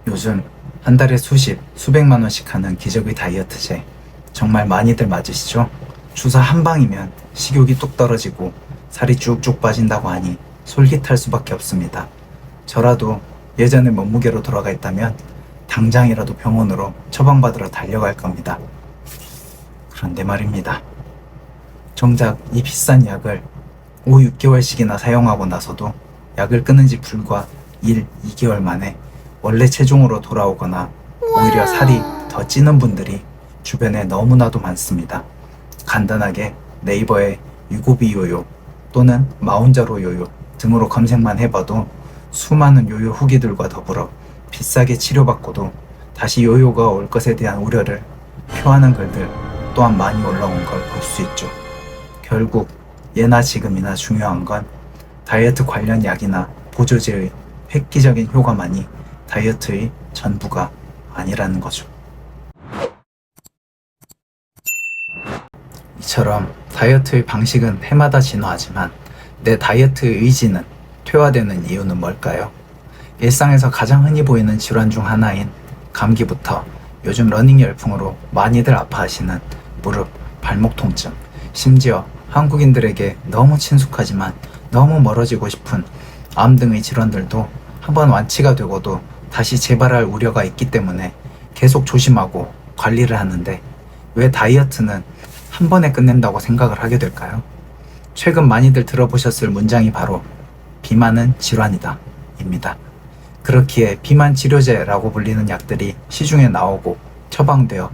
요즘 한 달에 수십, 수백만 원씩 하는 기적의 다이어트제 정말 많이들 맞으시죠? 주사 한 방이면 식욕이 뚝 떨어지고 살이 쭉쭉 빠진다고 하니 솔깃할 수밖에 없습니다. 저라도 예전의 몸무게로 돌아가 있다면 당장이라도 병원으로 처방받으러 달려갈 겁니다. 그런데 말입니다. 정작 이 비싼 약을 5, 6개월씩이나 사용하고 나서도 약을 끊은 지 불과 1, 2개월 만에 원래 체중으로 돌아오거나 오히려 살이 더 찌는 분들이 주변에 너무나도 많습니다. 간단하게 네이버에 유고비 요요 또는 마운자로 요요 등으로 검색만 해봐도 수많은 요요 후기들과 더불어 비싸게 치료받고도 다시 요요가 올 것에 대한 우려를 표하는 글들 또한 많이 올라온 걸 볼 수 있죠. 결국 예나 지금이나 중요한 건 다이어트 관련 약이나 보조제의 획기적인 효과만이 다이어트의 전부가 아니라는 거죠. 이처럼 다이어트의 방식은 해마다 진화하지만 내 다이어트의 의지는 퇴화되는 이유는 뭘까요? 일상에서 가장 흔히 보이는 질환 중 하나인 감기부터 요즘 러닝 열풍으로 많이들 아파하시는 무릎, 발목 통증, 심지어 한국인들에게 너무 친숙하지만 너무 멀어지고 싶은 암 등의 질환들도 한번 완치가 되고도 다시 재발할 우려가 있기 때문에 계속 조심하고 관리를 하는데 왜 다이어트는 한 번에 끝낸다고 생각을 하게 될까요? 최근 많이들 들어보셨을 문장이 바로 비만은 질환이다 입니다. 그렇기에 비만 치료제라고 불리는 약들이 시중에 나오고 처방되어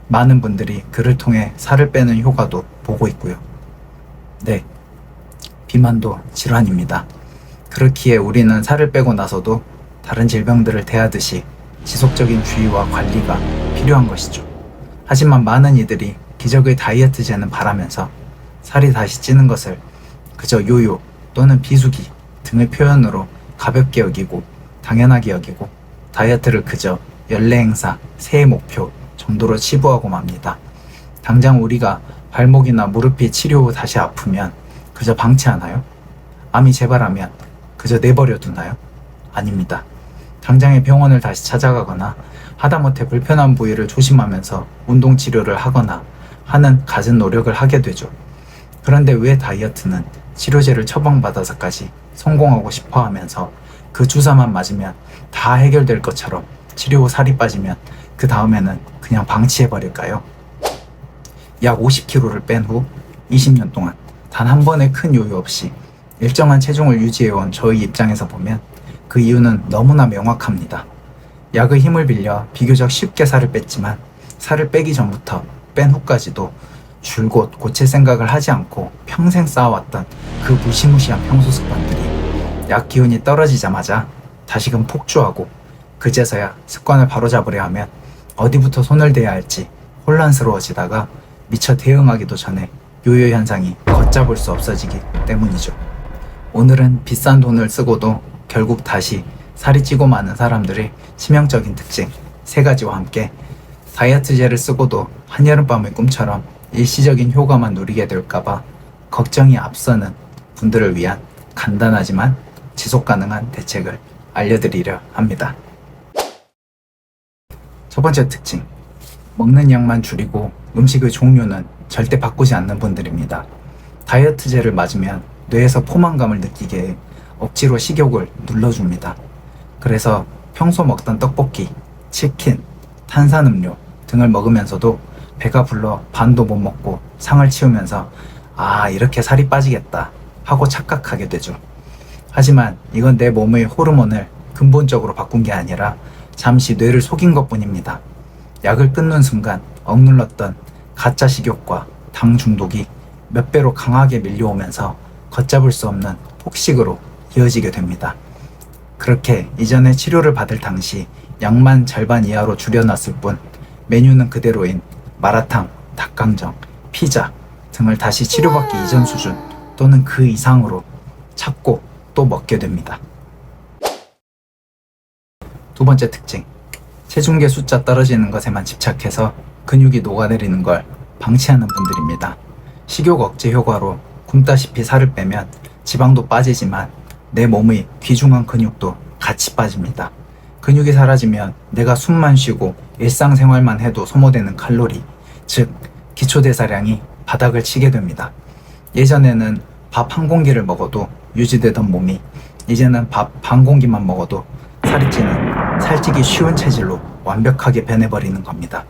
많은 분들이 그를 통해 살을 빼는 효과도 보고 있고요. 네, 비만도 질환입니다. 그렇기에 우리는 살을 빼고 나서도 다른 질병들을 대하듯이 지속적인 주의와 관리가 필요한 것이죠. 하지만 많은 이들이 기적의 다이어트제는 바라면서 살이 다시 찌는 것을 그저 요요 또는 비수기 등의 표현으로 가볍게 여기고 당연하게 여기고 다이어트를 그저 연례 행사, 새해 목표 정도로 치부하고 맙니다. 당장 우리가 발목이나 무릎이 치료 후 다시 아프면 그저 방치하나요? 암이 재발하면 그저 내버려 두나요? 아닙니다. 당장에 병원을 다시 찾아가거나 하다못해 불편한 부위를 조심하면서 운동 치료를 하거나 하는 갖은 노력을 하게 되죠. 그런데 왜 다이어트는 치료제를 처방받아서까지 성공하고 싶어 하면서 그 주사만 맞으면 다 해결될 것처럼 치료 후 살이 빠지면 그 다음에는 그냥 방치해버릴까요? 약 50kg를 뺀 후 20년 동안 단 한 번의 큰 요요 없이 일정한 체중을 유지해온 저희 입장에서 보면 그 이유는 너무나 명확합니다. 약의 힘을 빌려 비교적 쉽게 살을 뺐지만 살을 빼기 전부터 뺀 후까지도 줄곧 고칠 생각을 하지 않고 평생 쌓아왔던 그 무시무시한 평소 습관들이 약 기운이 떨어지자마자 다시금 폭주하고 그제서야 습관을 바로잡으려 하면 어디부터 손을 대야 할지 혼란스러워지다가 미처 대응하기도 전에 요요 현상이 걷잡을 수 없어지기 때문이죠. 오늘은 비싼 돈을 쓰고도 결국 다시 살이 찌고 마는 사람들의 치명적인 특징 3가지와 함께 다이어트제를 쓰고도 한여름밤의 꿈처럼 일시적인 효과만 누리게 될까봐 걱정이 앞서는 분들을 위한 간단하지만 지속 가능한 대책을 알려드리려 합니다. 첫 번째 특징, 먹는 양만 줄이고 음식의 종류는 절대 바꾸지 않는 분들입니다. 다이어트제를 맞으면 뇌에서 포만감을 느끼게 해 억지로 식욕을 눌러줍니다. 그래서 평소 먹던 떡볶이, 치킨, 탄산음료 등을 먹으면서도 배가 불러 반도 못 먹고 상을 치우면서 이렇게 살이 빠지겠다 하고 착각하게 되죠. 하지만 이건 내 몸의 호르몬을 근본적으로 바꾼 게 아니라 잠시 뇌를 속인 것 뿐입니다. 약을 끊는 순간 억눌렀던 가짜 식욕과 당 중독이 몇 배로 강하게 밀려오면서 걷잡을 수 없는 폭식으로 이어지게 됩니다. 그렇게 이전에 치료를 받을 당시 양만 절반 이하로 줄여놨을 뿐 메뉴는 그대로인 마라탕, 닭강정, 피자 등을 다시 치료받기 이전 수준 또는 그 이상으로 찾고 또 먹게 됩니다. 두 번째 특징, 체중계 숫자 떨어지는 것에만 집착해서 근육이 녹아내리는 걸 방치하는 분들입니다. 식욕 억제 효과로 굶다시피 살을 빼면 지방도 빠지지만 내 몸의 귀중한 근육도 같이 빠집니다. 근육이 사라지면 내가 숨만 쉬고 일상생활만 해도 소모되는 칼로리, 즉 기초대사량이 바닥을 치게 됩니다. 예전에는 밥 한 공기를 먹어도 유지되던 몸이 이제는 밥 반 공기만 먹어도 살이 찌는 살찌기 쉬운 체질로 완벽하게 변해버리는 겁니다.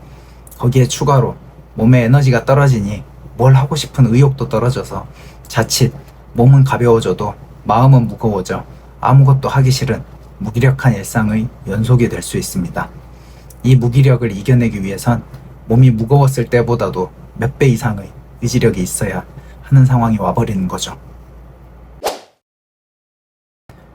거기에 추가로 몸에 에너지가 떨어지니 뭘 하고 싶은 의욕도 떨어져서 자칫 몸은 가벼워져도 마음은 무거워져 아무것도 하기 싫은 무기력한 일상의 연속이 될 수 있습니다. 이 무기력을 이겨내기 위해선 몸이 무거웠을 때보다도 몇 배 이상의 의지력이 있어야 하는 상황이 와버리는 거죠.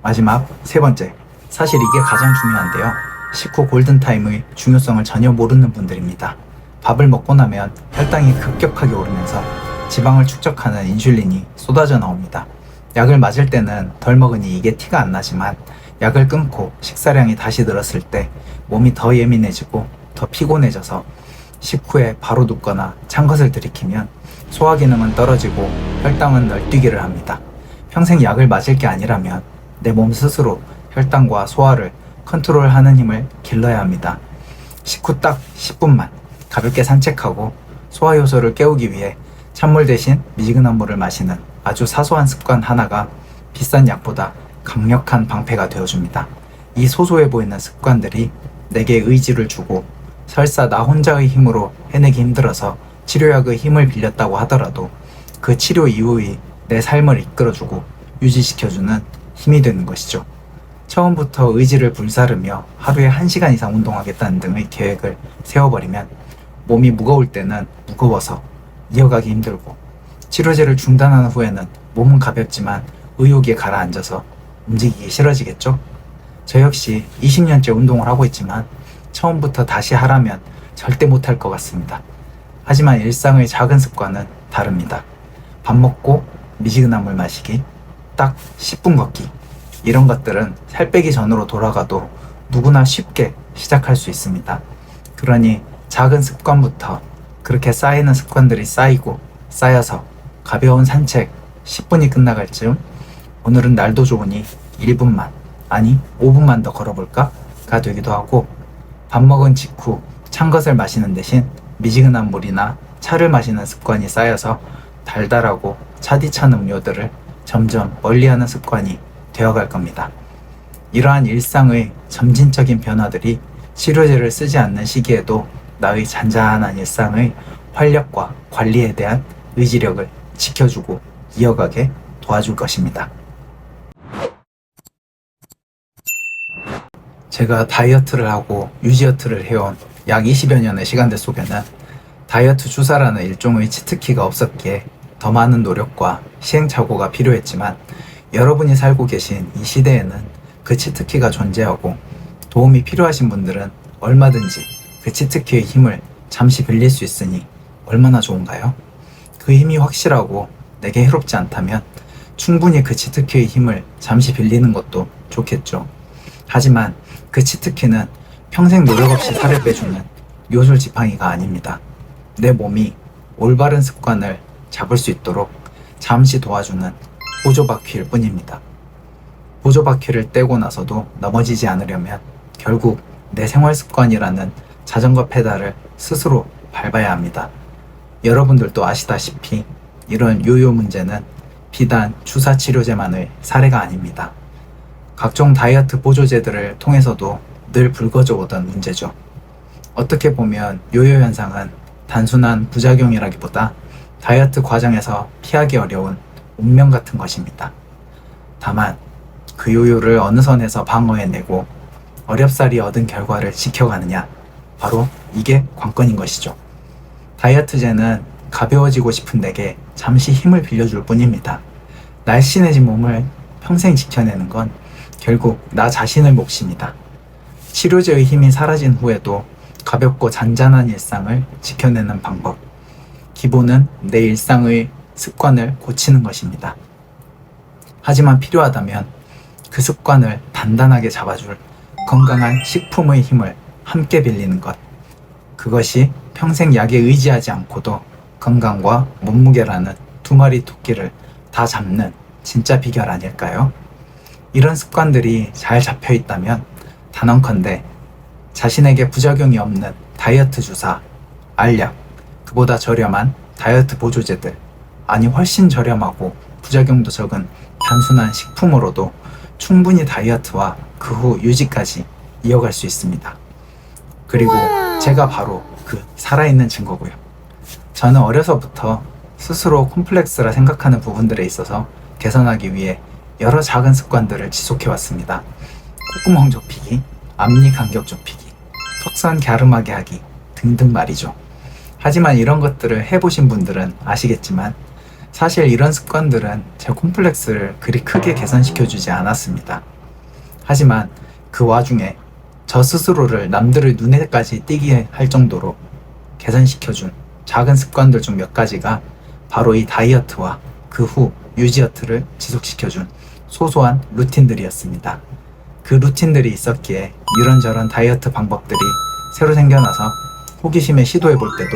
마지막 세 번째, 사실 이게 가장 중요한데요. 식후 골든타임의 중요성을 전혀 모르는 분들입니다. 밥을 먹고 나면 혈당이 급격하게 오르면서 지방을 축적하는 인슐린이 쏟아져 나옵니다. 약을 맞을 때는 덜 먹으니 이게 티가 안 나지만 약을 끊고 식사량이 다시 늘었을 때 몸이 더 예민해지고 더 피곤해져서 식후에 바로 눕거나 찬 것을 들이키면 소화 기능은 떨어지고 혈당은 널뛰기를 합니다. 평생 약을 맞을 게 아니라면 내 몸 스스로 혈당과 소화를 컨트롤하는 힘을 길러야 합니다. 식후 딱 10분만 가볍게 산책하고 소화 효소를 깨우기 위해 찬물 대신 미지근한 물을 마시는 아주 사소한 습관 하나가 비싼 약보다 강력한 방패가 되어줍니다. 이 소소해 보이는 습관들이 내게 의지를 주고 설사 나 혼자의 힘으로 해내기 힘들어서 치료약의 힘을 빌렸다고 하더라도 그 치료 이후의 내 삶을 이끌어주고 유지시켜주는 힘이 되는 것이죠. 처음부터 의지를 불사르며 하루에 1시간 이상 운동하겠다는 등의 계획을 세워버리면 몸이 무거울 때는 무거워서 이어가기 힘들고 치료제를 중단한 후에는 몸은 가볍지만 의욕이 가라앉아서 움직이기 싫어지겠죠? 저 역시 20년째 운동을 하고 있지만 처음부터 다시 하라면 절대 못할 것 같습니다. 하지만 일상의 작은 습관은 다릅니다. 밥 먹고 미지근한 물 마시기, 딱 10분 걷기, 이런 것들은 살 빼기 전으로 돌아가도 누구나 쉽게 시작할 수 있습니다. 그러니 작은 습관부터 그렇게 쌓이는 습관들이 쌓이고 쌓여서 가벼운 산책 10분이 끝나갈 즈음 오늘은 날도 좋으니 1분만, 아니 5분만 더 걸어볼까가 되기도 하고, 밥 먹은 직후 찬 것을 마시는 대신 미지근한 물이나 차를 마시는 습관이 쌓여서 달달하고 차디찬 음료들을 점점 멀리하는 습관이 되어갈 겁니다. 이러한 일상의 점진적인 변화들이 치료제를 쓰지 않는 시기에도 나의 잔잔한 일상의 활력과 관리에 대한 의지력을 지켜주고 이어가게 도와줄 것입니다. 제가 다이어트를 하고 유지어트를 해온 약 20여 년의 시간들 속에는 다이어트 주사라는 일종의 치트키가 없었기에 더 많은 노력과 시행착오가 필요했지만, 여러분이 살고 계신 이 시대에는 그 치트키가 존재하고 도움이 필요하신 분들은 얼마든지 그 치트키의 힘을 잠시 빌릴 수 있으니 얼마나 좋은가요? 그 힘이 확실하고 내게 해롭지 않다면 충분히 그 치트키의 힘을 잠시 빌리는 것도 좋겠죠. 하지만 그 치트키는 평생 노력 없이 살을 빼주는 요술 지팡이가 아닙니다. 내 몸이 올바른 습관을 잡을 수 있도록 잠시 도와주는 보조바퀴일 뿐입니다. 보조바퀴를 떼고 나서도 넘어지지 않으려면 결국 내 생활습관이라는 자전거 페달을 스스로 밟아야 합니다. 여러분들도 아시다시피 이런 요요 문제는 비단 주사 치료제만의 사례가 아닙니다. 각종 다이어트 보조제들을 통해서도 늘 불거져 오던 문제죠. 어떻게 보면 요요 현상은 단순한 부작용이라기보다 다이어트 과정에서 피하기 어려운 운명 같은 것입니다. 다만 그 요요를 어느 선에서 방어해내고 어렵사리 얻은 결과를 지켜가느냐, 바로 이게 관건인 것이죠. 다이어트제는 가벼워지고 싶은 내게 잠시 힘을 빌려줄 뿐입니다. 날씬해진 몸을 평생 지켜내는 건 결국 나 자신의 몫입니다. 치료제의 힘이 사라진 후에도 가볍고 잔잔한 일상을 지켜내는 방법, 기본은 내 일상의 습관을 고치는 것입니다. 하지만 필요하다면 그 습관을 단단하게 잡아줄 건강한 식품의 힘을 함께 빌리는 것, 그것이 평생 약에 의지하지 않고도 건강과 몸무게라는 두 마리 토끼를 다 잡는 진짜 비결 아닐까요? 이런 습관들이 잘 잡혀 있다면 단언컨대 자신에게 부작용이 없는 다이어트 주사, 알약, 그보다 저렴한 다이어트 보조제들, 아니 훨씬 저렴하고 부작용도 적은 단순한 식품으로도 충분히 다이어트와 그 후 유지까지 이어갈 수 있습니다. 그리고 제가 바로 그 살아있는 증거고요. 저는 어려서부터 스스로 콤플렉스라 생각하는 부분들에 있어서 개선하기 위해 여러 작은 습관들을 지속해왔습니다. 콧구멍 좁히기, 앞니 간격 좁히기, 턱선 갸름하게 하기 등등 말이죠. 하지만 이런 것들을 해보신 분들은 아시겠지만 사실 이런 습관들은 제 콤플렉스를 그리 크게 개선시켜주지 않았습니다. 하지만 그 와중에 저 스스로를 남들의 눈에까지 띄게 할 정도로 개선시켜준 작은 습관들 중 몇 가지가 바로 이 다이어트와 그 후 유지어트를 지속시켜준 소소한 루틴들이었습니다. 그 루틴들이 있었기에 이런저런 다이어트 방법들이 새로 생겨나서 호기심에 시도해볼 때도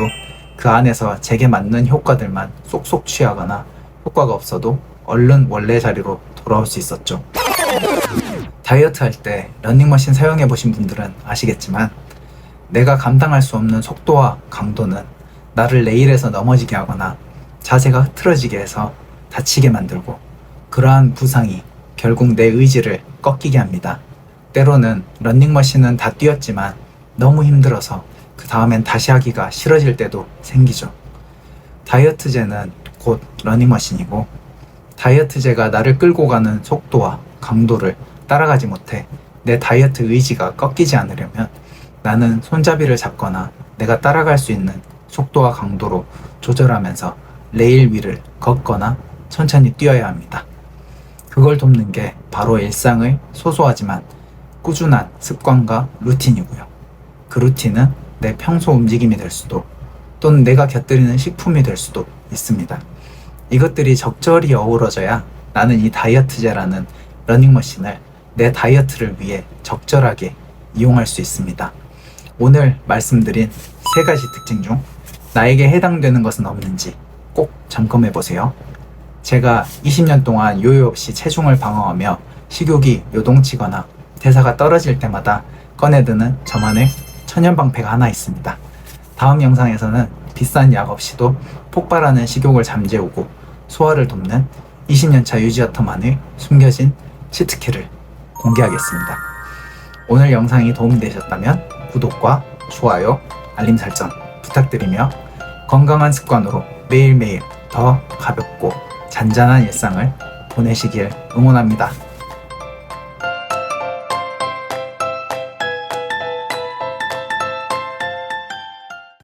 그 안에서 제게 맞는 효과들만 쏙쏙 취하거나 효과가 없어도 얼른 원래 자리로 돌아올 수 있었죠. 다이어트 할 때 러닝머신 사용해보신 분들은 아시겠지만 내가 감당할 수 없는 속도와 강도는 나를 레일에서 넘어지게 하거나 자세가 흐트러지게 해서 다치게 만들고 그러한 부상이 결국 내 의지를 꺾이게 합니다. 때로는 러닝머신은 다 뛰었지만 너무 힘들어서 그 다음엔 다시 하기가 싫어질 때도 생기죠. 다이어트제는 곧 러닝머신이고 다이어트제가 나를 끌고 가는 속도와 강도를 따라가지 못해 내 다이어트 의지가 꺾이지 않으려면 나는 손잡이를 잡거나 내가 따라갈 수 있는 속도와 강도로 조절하면서 레일 위를 걷거나 천천히 뛰어야 합니다. 그걸 돕는 게 바로 일상의 소소하지만 꾸준한 습관과 루틴이고요. 그 루틴은 내 평소 움직임이 될 수도 또는 내가 곁들이는 식품이 될 수도 있습니다. 이것들이 적절히 어우러져야 나는 이 다이어트제라는 러닝머신을 내 다이어트를 위해 적절하게 이용할 수 있습니다. 오늘 말씀드린 세 가지 특징 중 나에게 해당되는 것은 없는지 꼭 점검해 보세요. 제가 20년 동안 요요 없이 체중을 방어하며 식욕이 요동치거나 대사가 떨어질 때마다 꺼내드는 저만의 천연방패가 하나 있습니다. 다음 영상에서는 비싼 약 없이도 폭발하는 식욕을 잠재우고 소화를 돕는 20년차 유지어터만의 숨겨진 치트키를 공개하겠습니다. 오늘 영상이 도움이 되셨다면 구독과 좋아요, 알림 설정 부탁드리며 건강한 습관으로 매일매일 더 가볍고 잔잔한 일상을 보내시길 응원합니다.